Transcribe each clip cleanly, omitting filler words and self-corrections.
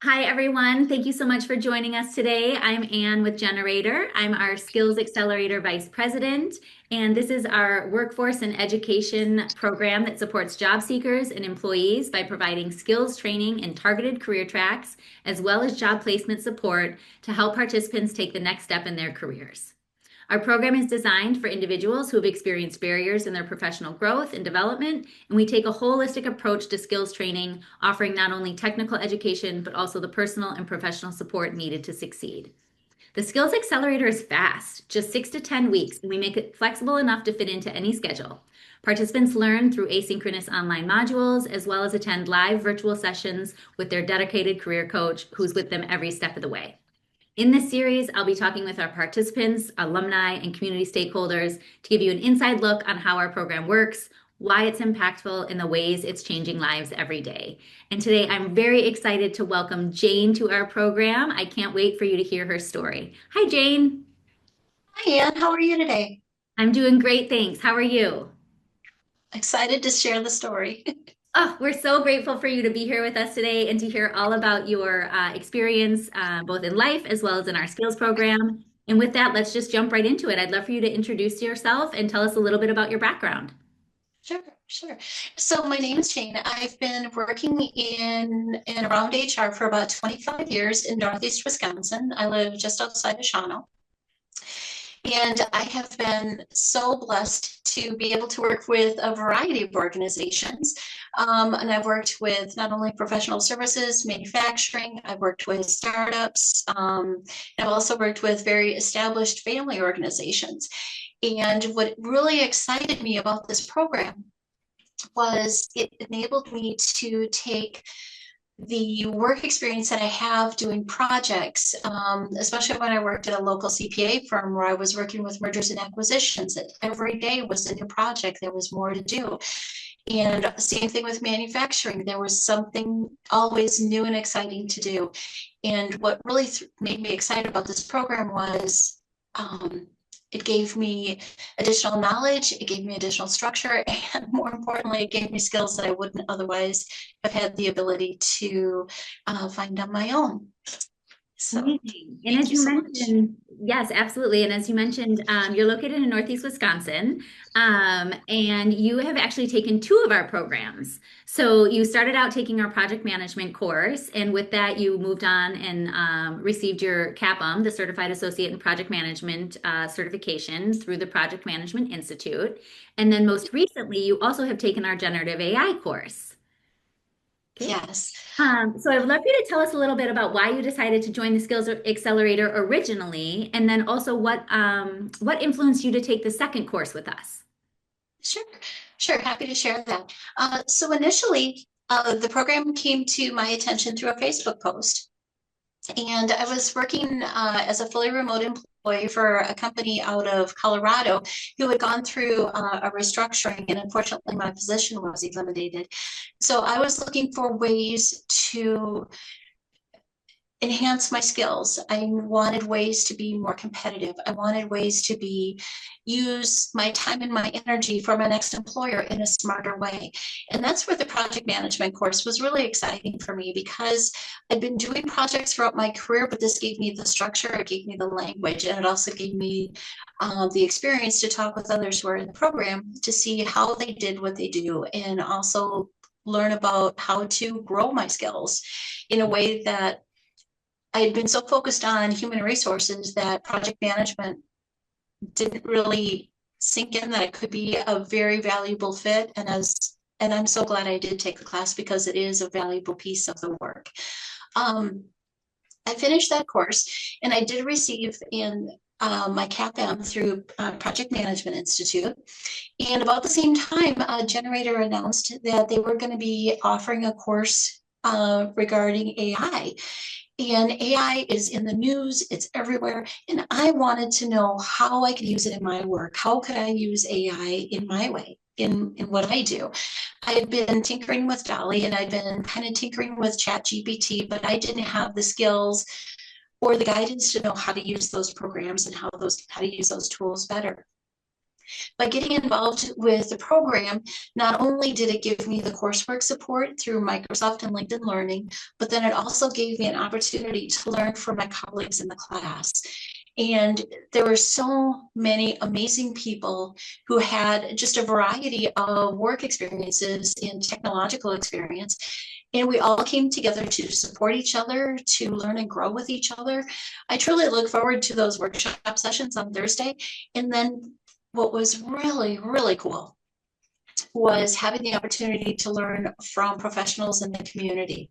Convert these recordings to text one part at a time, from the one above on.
Hi, everyone. Thank you so much for joining us today. I'm Anne with gener8tor. I'm our Skills Accelerator Vice President, and this is our workforce and education program that supports job seekers and employees by providing skills training and targeted career tracks, as well as job placement support to help participants take the next step in their careers. Our program is designed for individuals who have experienced barriers in their professional growth and development, and we take a holistic approach to skills training, offering not only technical education, but also the personal and professional support needed to succeed. The Skills Accelerator is fast, just 6 to 10 weeks, and we make it flexible enough to fit into any schedule. Participants learn through asynchronous online modules, as well as attend live virtual sessions with their dedicated career coach who's with them every step of the way. In this series, I'll be talking with our participants, alumni, and community stakeholders to give you an inside look on how our program works, why it's impactful, and the ways it's changing lives every day. And today, I'm very excited to welcome Jane to our program. I can't wait for you to hear her story. Hi, Jane. Hi, Ann. How are you today? I'm doing great, thanks. How are you? Excited to share the story. Oh, we're so grateful for you to be here with us today and to hear all about your experience, both in life as well as in our skills program. And with that, let's just jump right into it. I'd love for you to introduce yourself and tell us a little bit about your background. Sure, sure. So my name is Jane. I've been working in and around HR for about 25 years in Northeast Wisconsin. I live just outside of Shawano. And I have been so blessed to be able to work with a variety of organizations. And I've worked with not only professional services, manufacturing, I've worked with startups. I've also worked with very established family organizations. And what really excited me about this program was it enabled me to take the work experience that I have doing projects, especially when I worked at a local CPA firm where I was working with mergers and acquisitions, that every day was a new project, there was more to do. And same thing with manufacturing, there was something always new and exciting to do. And what really made me excited about this program was it gave me additional knowledge, it gave me additional structure, and more importantly, it gave me skills that I wouldn't otherwise have had the ability to find on my own. So Amazing. And thank as you you so much. mentioned, yes, absolutely. And as you mentioned, you're located in Northeast Wisconsin, and you have actually taken two of our programs. So you started out taking our project management course, and with that, you moved on and received your CAPM, the Certified Associate in Project Management certification through the Project Management Institute. And then most recently, you also have taken our Generative AI course. Okay. Yes. So I would love for you to tell us a little bit about why you decided to join the Skills Accelerator originally, and then also what influenced you to take the second course with us. Sure, sure. Happy to share that. So initially, the program came to my attention through a Facebook post. And I was working as a fully remote employee for a company out of Colorado who had gone through a restructuring, and unfortunately, my position was eliminated. So I was looking for ways to enhance my skills. I wanted ways to be more competitive. I wanted ways to use my time and my energy for my next employer in a smarter way. And that's where the project management course was really exciting for me because I'd been doing projects throughout my career, but this gave me the structure, it gave me the language, and it also gave me the experience to talk with others who are in the program to see how they did what they do and also learn about how to grow my skills in a way that I had been so focused on human resources that project management didn't really sink in that it could be a very valuable fit. And I'm so glad I did take the class because it is a valuable piece of the work. Um, I finished that course and I did receive in my CAPM through Project Management Institute. And about the same time, Generator announced that they were going to be offering a course regarding AI. And AI is in the news, it's everywhere. And I wanted to know how I could use it in my work. How could I use AI in my way, in what I do? I had been tinkering with Dolly and I'd been kind of tinkering with ChatGPT, but I didn't have the skills or the guidance to know how to use those programs and how to use those tools better. By getting involved with the program, not only did it give me the coursework support through Microsoft and LinkedIn Learning, but then it also gave me an opportunity to learn from my colleagues in the class. And there were so many amazing people who had just a variety of work experiences and technological experience. And we all came together to support each other, to learn and grow with each other. I truly look forward to those workshop sessions on Thursday. And then what was really, really cool was having the opportunity to learn from professionals in the community.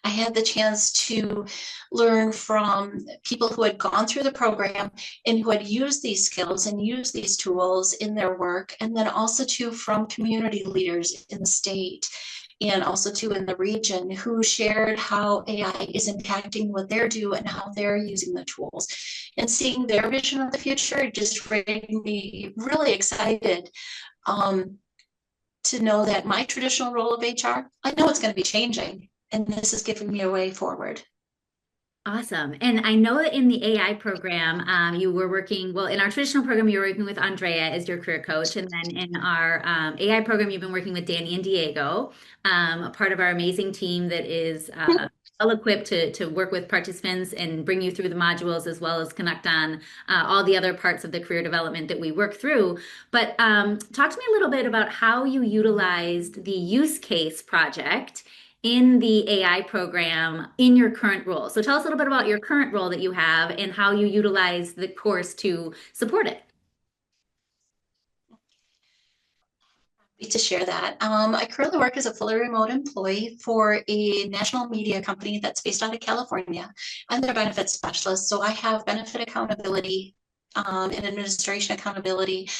I had the chance to learn from people who had gone through the program and who had used these skills and used these tools in their work, and then also too from community leaders in the state and also too in the region who shared how AI is impacting what they're doing and how they're using the tools. And seeing their vision of the future just made me really excited to know that my traditional role of HR, I know it's going to be changing, and this is giving me a way forward. Awesome. And I know that in the AI program, you were working, well, in our traditional program, you were working with Andrea as your career coach. And then in our AI program, you've been working with Danny and Diego, a part of our amazing team that is well equipped to work with participants and bring you through the modules as well as connect on all the other parts of the career development that we work through. But talk to me a little bit about how you utilized the use case project in the AI program in your current role. So tell us a little bit about your current role that you have and how you utilize the course to support it. To share that. I currently work as a fully remote employee for a national media company that's based out of California. I'm their benefits specialist, so I have benefit accountability and administration accountability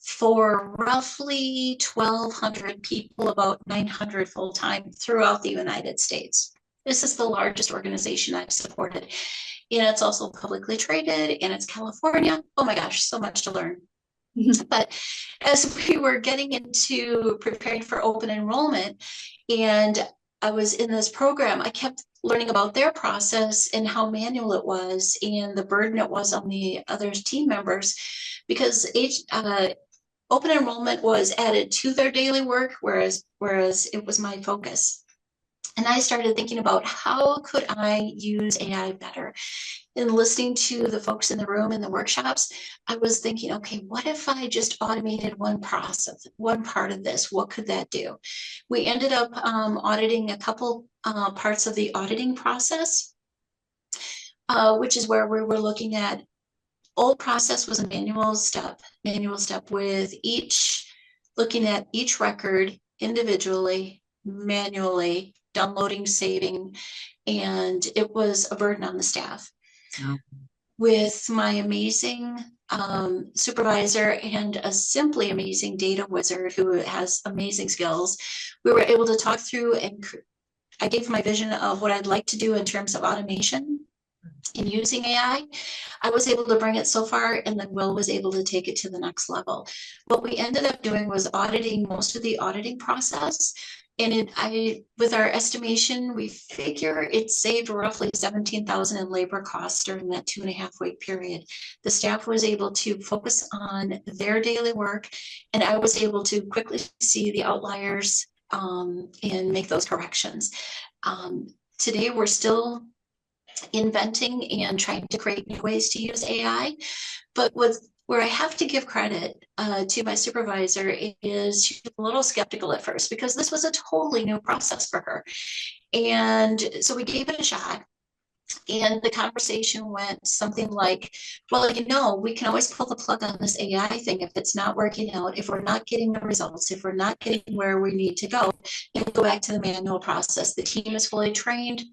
for roughly 1,200 people, about 900 full-time throughout the United States. This is the largest organization I've supported. And it's also publicly traded, and it's California. Oh my gosh, so much to learn. But as we were getting into preparing for open enrollment, and I was in this program, I kept learning about their process and how manual it was and the burden it was on the other team members, because open enrollment was added to their daily work, whereas it was my focus. And I started thinking about how could I use AI better. And listening to the folks in the room in the workshops, I was thinking, okay, what if I just automated one process, one part of this? What could that do? We ended up auditing a couple parts of the auditing process, which is where we were looking at. Old process was a manual step with looking at each record individually, manually, downloading, saving, and it was a burden on the staff. Wow. With my amazing supervisor and a simply amazing data wizard who has amazing skills, we were able to talk through, and I gave my vision of what I'd like to do in terms of automation in using AI. I was able to bring it so far, and then Will was able to take it to the next level. What we ended up doing was auditing most of the auditing process. And with our estimation, we figure it saved roughly $17,000 in labor costs during that 2.5-week period. The staff was able to focus on their daily work, and I was able to quickly see the outliers and make those corrections. Today, we're still inventing and trying to create new ways to use AI, but where I have to give credit to my supervisor is she was a little skeptical at first because this was a totally new process for her. And so we gave it a shot. And the conversation went something like, well, we can always pull the plug on this AI thing if it's not working out, if we're not getting the results, if we're not getting where we need to go, and we'll go back to the manual process. The team is fully trained,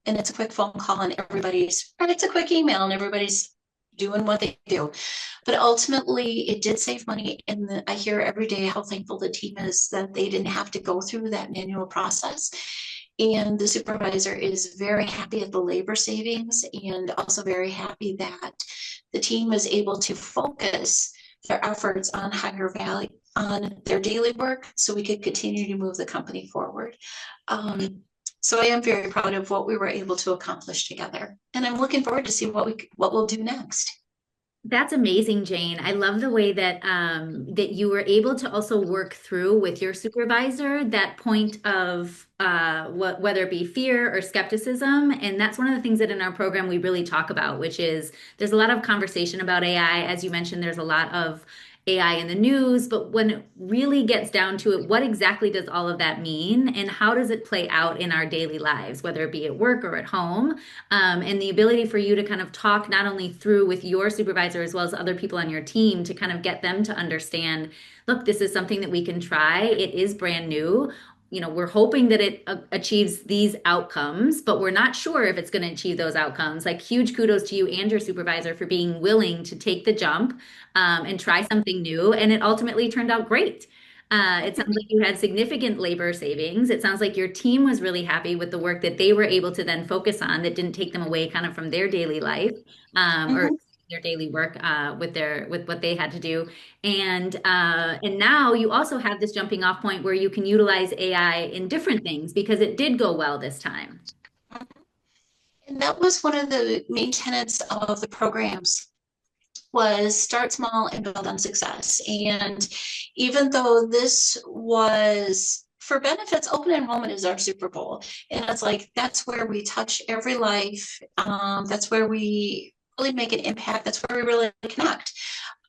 and it's a quick phone call and it's a quick email and everybody's doing what they do. But ultimately, it did save money. And I hear every day how thankful the team is that they didn't have to go through that manual process. And the supervisor is very happy at the labor savings and also very happy that the team is able to focus their efforts on higher value on their daily work so we could continue to move the company forward. So I am very proud of what we were able to accomplish together. And I'm looking forward to see what we'll do next. That's amazing, Jane. I love the way that that you were able to also work through with your supervisor that point of whether it be fear or skepticism. And that's one of the things that in our program we really talk about, which is there's a lot of conversation about AI. As you mentioned, there's a lot of AI in the news, but when it really gets down to it, what exactly does all of that mean, and how does it play out in our daily lives, whether it be at work or at home? And the ability for you to kind of talk not only through with your supervisor as well as other people on your team to kind of get them to understand, look, this is something that we can try. It is brand new. We're hoping that it achieves these outcomes, but we're not sure if it's going to achieve those outcomes. Like, huge kudos to you and your supervisor for being willing to take the jump and try something new. And it ultimately turned out great. It sounds like you had significant labor savings. It sounds like your team was really happy with the work that they were able to then focus on that didn't take them away kind of from their daily life or Mhm. their daily work with what they had to do. And now you also have this jumping off point where you can utilize AI in different things because it did go well this time. And that was one of the main tenets of the programs was start small and build on success. And even though this was for benefits, open enrollment is our Super Bowl. And it's like, that's where we touch every life. That's where we really make an impact. That's where we really connect.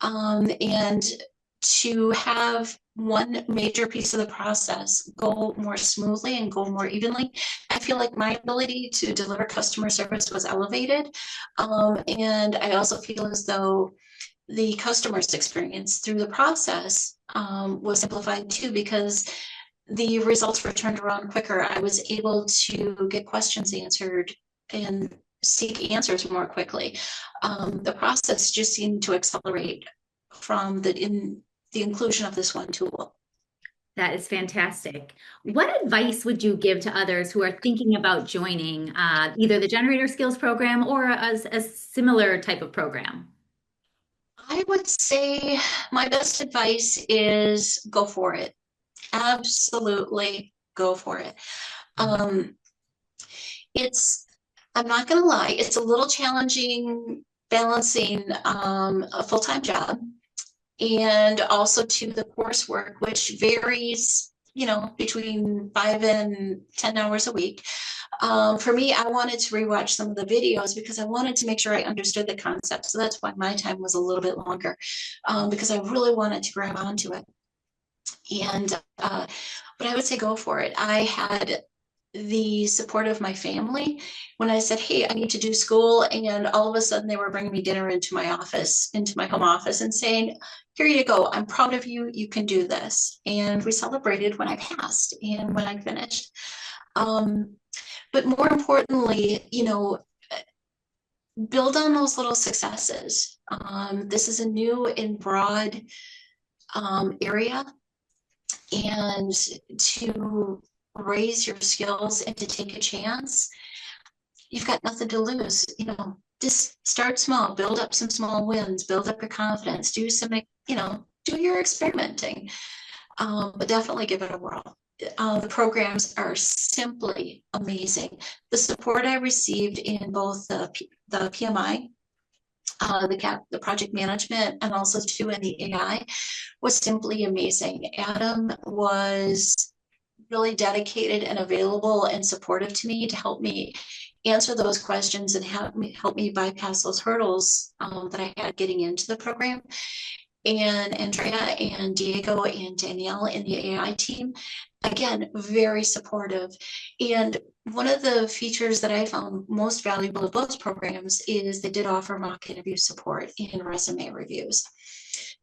And to have one major piece of the process go more smoothly and go more evenly, I feel like my ability to deliver customer service was elevated. And I also feel as though the customer's experience through the process was simplified too, because the results were turned around quicker. I was able to get questions answered and seek answers more quickly. The process just seemed to accelerate from the inclusion of this one tool. That is fantastic. What advice would you give to others who are thinking about joining either the Generator Skills program or a similar type of program? I would say my best advice is go for it. Absolutely go for it. Um, it's, I'm not going to lie, it's a little challenging balancing a full-time job and also to the coursework, which varies, between 5 and 10 hours a week. For me, I wanted to rewatch some of the videos because I wanted to make sure I understood the concept. So that's why my time was a little bit longer, because I really wanted to grab onto it. And but I would say go for it. I had the support of my family when I said, hey, I need to do school. And all of a sudden they were bringing me dinner into my office, into my home office and saying, here you go. I'm proud of you. You can do this. And we celebrated when I passed and when I finished. Um, but more importantly, build on those little successes. This is a new and broad area, and to raise your skills and to take a chance, you've got nothing to lose. Just start small, build up some small wins, build up your confidence, do some, do your experimenting, but definitely give it a whirl. The programs are simply amazing. The support I received in both the PMI, the project management, and also too in the AI was simply amazing. Adam was really dedicated and available and supportive to me to help me answer those questions and help me bypass those hurdles that I had getting into the program. And Andrea and Diego and Danielle in the AI team, again, very supportive. And one of the features that I found most valuable of those programs is they did offer mock interview support and resume reviews.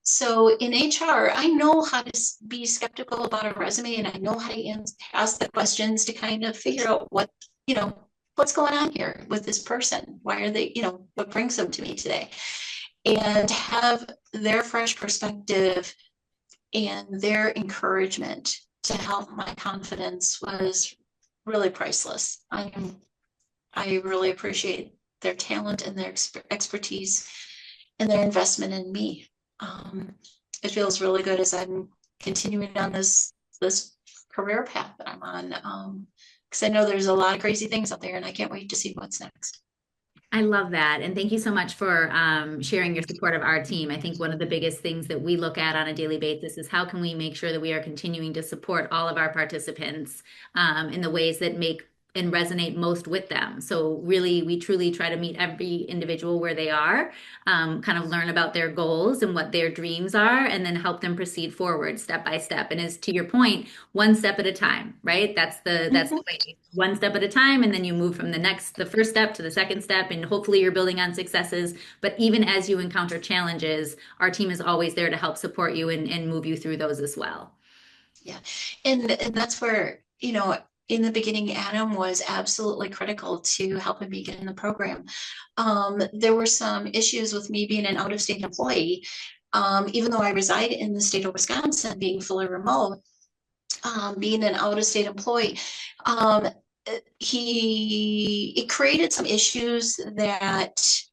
So in HR, I know how to be skeptical about a resume, and I know how to ask the questions to kind of figure out what's going on here with this person. Why are they, what brings them to me today? And have their fresh perspective and their encouragement to help my confidence was really priceless. I really appreciate their talent and their expertise and their investment in me. It feels really good as I'm continuing on this career path that I'm on, because I know there's a lot of crazy things out there, and I can't wait to see what's next. I love that. And thank you so much for sharing your support of our team. I think one of the biggest things that we look at on a daily basis is how can we make sure that we are continuing to support all of our participants in the ways that make and resonate most with them. So really, we truly try to meet every individual where they are, kind of learn about their goals and what their dreams are, and then help them proceed forward step by step. And as to your point, one step at a time, right? That's the Mhm. way. One step at a time, and then you move from the first step to the second step, and hopefully you're building on successes. But even as you encounter challenges, our team is always there to help support you and move you through those as well. Yeah. And that's where, in the beginning, Adam was absolutely critical to helping me get in the program. There were some issues with me being an out-of-state employee. Even though I reside in the state of Wisconsin, being fully remote, being an out-of-state employee, um, it created some issues that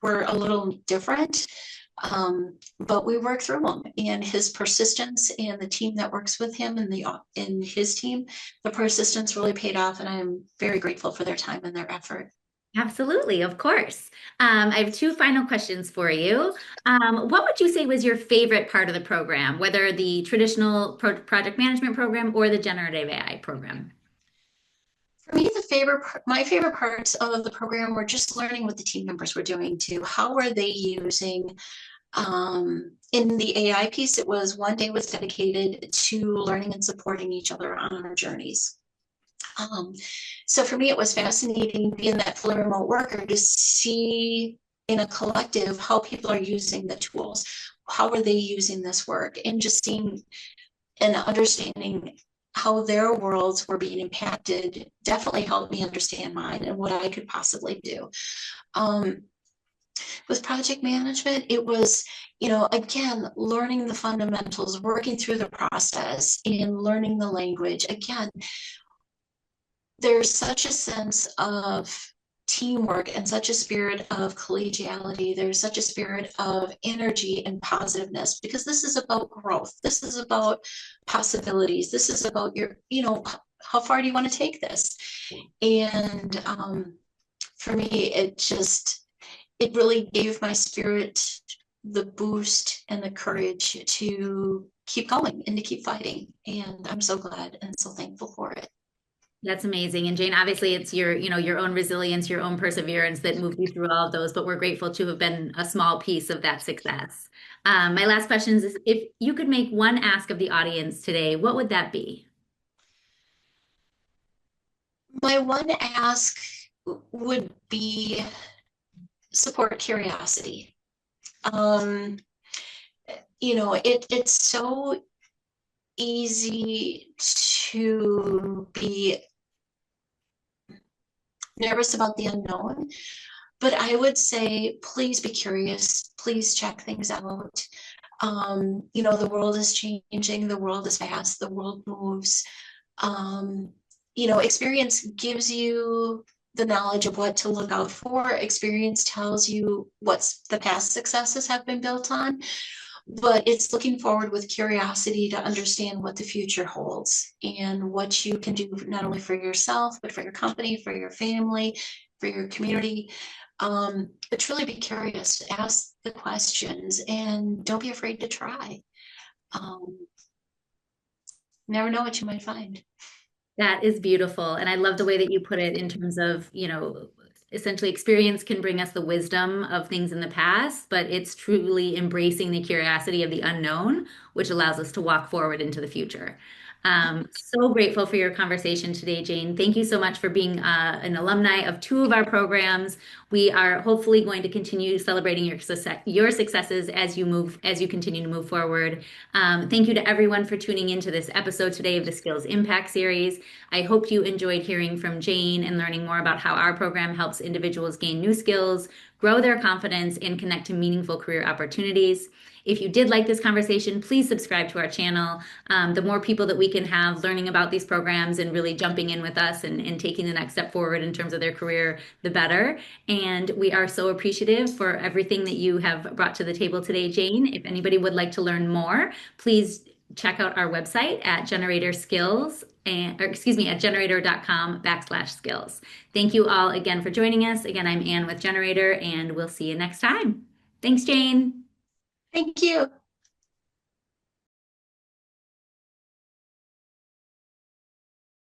were a little different. But we work through them, and his persistence and the team that works with him and the in his team, the persistence really paid off, and I'm very grateful for their time and their effort. Absolutely, of course. I have two final questions for you. What would you say was your favorite part of the program, whether the traditional project management program or the generative AI program? For me, my favorite parts of the program were just learning what the team members were doing too. How are they using in the AI piece? It was one day was dedicated to learning and supporting each other on our journeys. Um, so for me, it was fascinating being that fully remote worker to see in a collective how people are using the tools. How are they using this work? And just seeing and understanding how their worlds were being impacted definitely helped me understand mine and what I could possibly do. Um, with project management, it was, again, learning the fundamentals, working through the process and learning the language. Again, there's such a sense of teamwork and such a spirit of collegiality. There's such a spirit of energy and positiveness because this is about growth. This is about possibilities. This is about how far do you want to take this? And for me, it really gave my spirit the boost and the courage to keep going and to keep fighting. And I'm so glad and so thankful for it. That's amazing. And Jane, obviously it's your own resilience, your own perseverance that moved you through all of those, but we're grateful to have been a small piece of that success. My last question is if you could make one ask of the audience today, what would that be? My one ask would be support curiosity. Um, it's so easy to be nervous about the unknown, but I would say please be curious, please check things out. The world is changing, the world is fast, the world moves. Um, Experience gives you the knowledge of what to look out for. Experience tells you what's the past successes have been built on, but it's looking forward with curiosity to understand what the future holds and what you can do not only for yourself, but for your company, for your family, for your community. But truly be curious, ask the questions, and don't be afraid to try. Um, Never know what you might find. That is beautiful. And I love the way that you put it in terms of, essentially experience can bring us the wisdom of things in the past, but it's truly embracing the curiosity of the unknown, which allows us to walk forward into the future. So grateful for your conversation today, Jane. Thank you so much for being an alumni of two of our programs. We are hopefully going to continue celebrating your successes as you continue to move forward. Thank you to everyone for tuning into this episode today of the Skills Impact Series. I hope you enjoyed hearing from Jane and learning more about how our program helps individuals gain new skills, grow their confidence, and connect to meaningful career opportunities. If you did like this conversation, please subscribe to our channel. The more people that we can have learning about these programs and really jumping in with us and taking the next step forward in terms of their career, the better. And we are so appreciative for everything that you have brought to the table today, Jane. If anybody would like to learn more, please check out our website at or excuse me, at gener8tor.com/skills. Thank you all again for joining us. Again, I'm Ann with Gener8tor, and we'll see you next time. Thanks, Jane. Thank you.